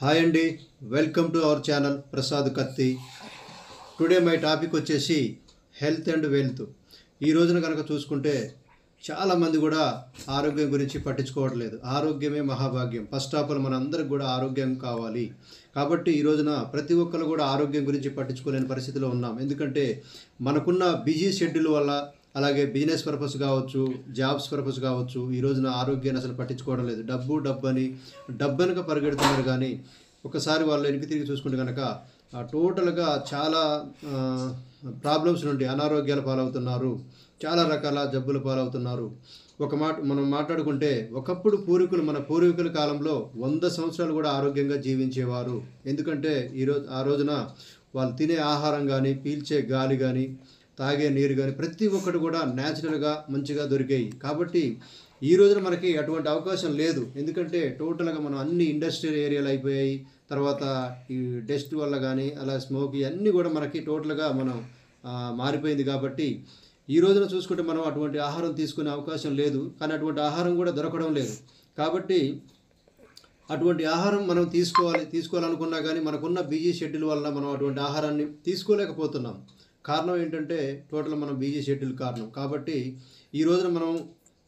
Hi అండి, welcome to our channel Prasad కత్తి. Today my topic వచ్చేసి హెల్త్ అండ్ వెల్త్. ఈ రోజున కనుక చూసుకుంటే చాలామంది కూడా ఆరోగ్యం గురించి పట్టించుకోవట్లేదు. ఆరోగ్యమే మహాభాగ్యం. ఫస్ట్ ఆఫ్ ఆల్ మనందరికి కూడా ఆరోగ్యం కావాలి. కాబట్టి ఈ రోజున ప్రతి ఒక్కరు కూడా ఆరోగ్యం గురించి పట్టించుకోలేని పరిస్థితిలో ఉన్నాం. ఎందుకంటే మనకున్న బిజీ షెడ్యూల్ వల్ల, అలాగే బిజినెస్ పర్పస్ కావచ్చు, జాబ్స్ పర్పస్ కావచ్చు, ఈ రోజున ఆరోగ్యాన్ని అసలు పట్టించుకోవడం లేదు. డబ్బు పరిగెడుతున్నారు. కానీ ఒకసారి వాళ్ళు వెనక్కి తిరిగి చూసుకుంటే కనుక టోటల్గా చాలా ప్రాబ్లమ్స్ నుండి అనారోగ్యాల పాలవుతున్నారు, చాలా రకాల జబ్బుల పాలవుతున్నారు. మనం మాట్లాడుకుంటే ఒకప్పుడు మన పూర్వీకుల కాలంలో 100 సంవత్సరాలు కూడా ఆరోగ్యంగా జీవించేవారు. ఎందుకంటే ఆ రోజున వాళ్ళు తినే ఆహారం కానీ, పీల్చే గాలి కానీ, తాగే నీరు కానీ ప్రతి ఒక్కటి కూడా న్యాచురల్గా మంచిగా దొరికాయి. కాబట్టి ఈ రోజున మనకి అటువంటి అవకాశం లేదు. ఎందుకంటే టోటల్గా మనం అన్ని ఇండస్ట్రియల్ ఏరియాలు అయిపోయాయి. తర్వాత ఈ డస్ట్ వల్ల కానీ, అలా స్మోక్ ఇవన్నీ కూడా మనకి టోటల్గా మారిపోయింది. కాబట్టి ఈ రోజున చూసుకుంటే మనం అటువంటి ఆహారం తీసుకునే అవకాశం లేదు. కానీ అటువంటి ఆహారం కూడా దొరకడం లేదు. కాబట్టి అటువంటి ఆహారం మనం తీసుకోవాలనుకున్నా కానీ మనకున్న బిజీ షెడ్యూల్ వల్ల మనం అటువంటి ఆహారాన్ని తీసుకోలేకపోతున్నాం. కారణం ఏంటంటే టోటల్ మనం బిజీ షెడ్యూల్ కారణం. కాబట్టి ఈ రోజున మనం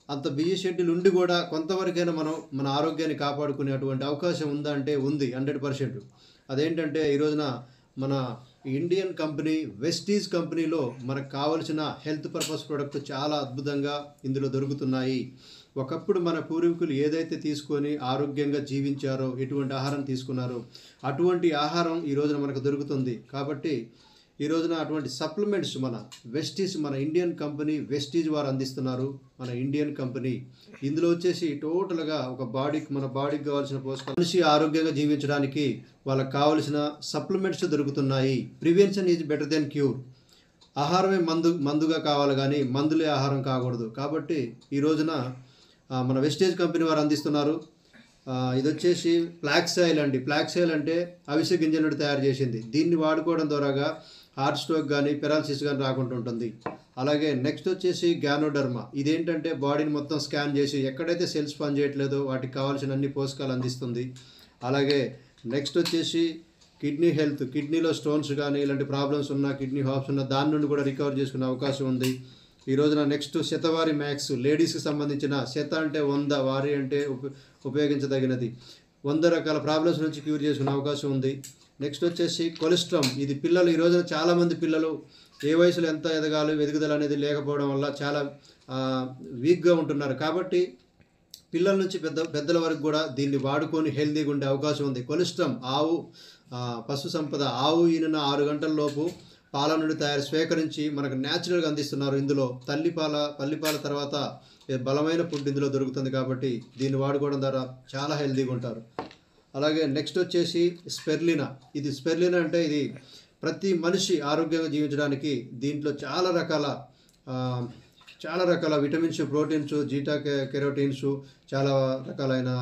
అంత బిజీ షెడ్యూల్ ఉండి కూడా కొంతవరకైనా మనం మన ఆరోగ్యాన్ని కాపాడుకునేటువంటి అవకాశం ఉందా అంటే ఉంది, 100%. అదేంటంటే ఈ రోజున మన ఇండియన్ కంపెనీ వెస్టీజ్ కంపెనీలో మనకు కావలసిన హెల్త్ పర్పస్ ప్రోడక్ట్ చాలా అద్భుతంగా ఇందులో దొరుకుతున్నాయి. ఒకప్పుడు మన పూర్వీకులు ఏదైతే తీసుకొని ఆరోగ్యంగా జీవించారో, ఎటువంటి ఆహారం తీసుకున్నారో అటువంటి ఆహారం ఈ రోజున మనకు దొరుకుతుంది. కాబట్టి ఈ రోజున అటువంటి సప్లిమెంట్స్ మన ఇండియన్ కంపెనీ వెస్టీజ్ వారు అందిస్తున్నారు. మన ఇండియన్ కంపెనీ ఇందులో వచ్చేసి టోటల్గా మన బాడీకి కావాల్సిన పోషకాలు, మనిషి ఆరోగ్యంగా జీవించడానికి వాళ్ళకి కావాల్సిన సప్లిమెంట్స్ దొరుకుతున్నాయి. Prevention is better than cure. ఆహారమే మందుగా కావాలి కానీ మందులే ఆహారం కాకూడదు. కాబట్టి ఈ రోజున మన వెస్టేజ్ కంపెనీ వారు అందిస్తున్నారు. ఇది వచ్చేసి ఫ్లాక్స్ ఆయిల్ అండి. ఫ్లాక్స్ ఆయిల్ అంటే అవిసె గింజల నుండి తయారు చేసింది. దీన్ని వాడుకోవడం ద్వారాగా హార్ట్ స్ట్రోక్ కానీ, పెరాలసిస్ కానీ రాకుండా ఉంటుంది. అలాగే నెక్స్ట్ వచ్చేసి గ్యానోడర్మా. ఇదేంటంటే బాడీని మొత్తం స్కాన్ చేసి ఎక్కడైతే సెల్స్ పని చేయట్లేదో వాటికి కావాల్సిన అన్ని పోషకాలు అందిస్తుంది. అలాగే నెక్స్ట్ వచ్చేసి కిడ్నీ హెల్త్. కిడ్నీలో స్టోన్స్ కానీ ఇలాంటి ప్రాబ్లమ్స్ ఉన్నా, కిడ్నీ హాబ్స్ ఉన్నా దాని నుండి కూడా రికవర్ చేసుకునే అవకాశం ఉంది. ఈ రోజున నెక్స్ట్ శతవారి మ్యాక్స్. లేడీస్కి సంబంధించిన శత అంటే 100, వారి అంటే ఉపయోగించదగినది. 100 రకాల ప్రాబ్లమ్స్ నుంచి క్యూర్ చేసుకునే అవకాశం ఉంది. నెక్స్ట్ వచ్చేసి కొలెస్ట్రామ్. ఇది పిల్లలు, ఈ రోజున చాలామంది పిల్లలు ఏ వయసులో ఎంత ఎదుగుదల అనేది లేకపోవడం వల్ల చాలా వీక్గా ఉంటున్నారు. కాబట్టి పిల్లల నుంచి పెద్దల వరకు కూడా దీన్ని వాడుకొని హెల్తీగా ఉండే అవకాశం ఉంది. కొలెస్ట్రామ్ పశు సంపద. ఆవు ఈనిన 6 గంటల లోపు పాల నుండి స్వీకరించి మనకు న్యాచురల్గా అందిస్తున్నారు. ఇందులో పల్లిపాల తర్వాత బలమైన ఫుడ్ ఇందులో దొరుకుతుంది. కాబట్టి దీన్ని వాడుకోవడం ద్వారా చాలా హెల్తీగా ఉంటారు. అలాగే నెక్స్ట్ వచ్చేసి స్పెర్లినా. ఇది స్పెర్లినా అంటే ఇది ప్రతి మనిషి ఆరోగ్యంగా జీవించడానికి దీంట్లో చాలా రకాల విటమిన్స్, ప్రోటీన్స్, జీటా కెరోటీన్స్, చాలా రకాలైన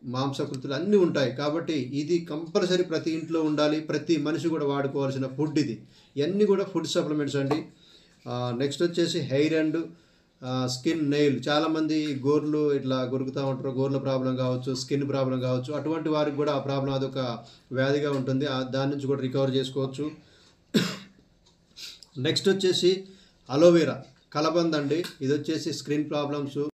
మాంసకృతులు అన్నీ ఉంటాయి. కాబట్టి ఇది కంపల్సరీ ప్రతి ఇంట్లో ఉండాలి. ప్రతి మనిషి కూడా వాడుకోవాల్సిన ఫుడ్ ఇది. ఇవన్నీ కూడా ఫుడ్ సప్లిమెంట్స్ అండి. నెక్స్ట్ వచ్చేసి హెయిర్ అండ్ స్కిన్, నెయిల్. చాలామంది గోర్లు ఇట్లా గొరుకుతూ ఉంటారు. గోర్ల ప్రాబ్లం కావచ్చు, స్కిన్ ప్రాబ్లం కావచ్చు. అటువంటి వారికి కూడా ఆ ప్రాబ్లం అదొక వ్యాధిగా ఉంటుంది. దాని నుంచి కూడా రికవర్ చేసుకోవచ్చు. నెక్స్ట్ వచ్చేసి అలోవెరా, కలబంద అండి. ఇది వచ్చేసి స్కిన్ ప్రాబ్లమ్స్,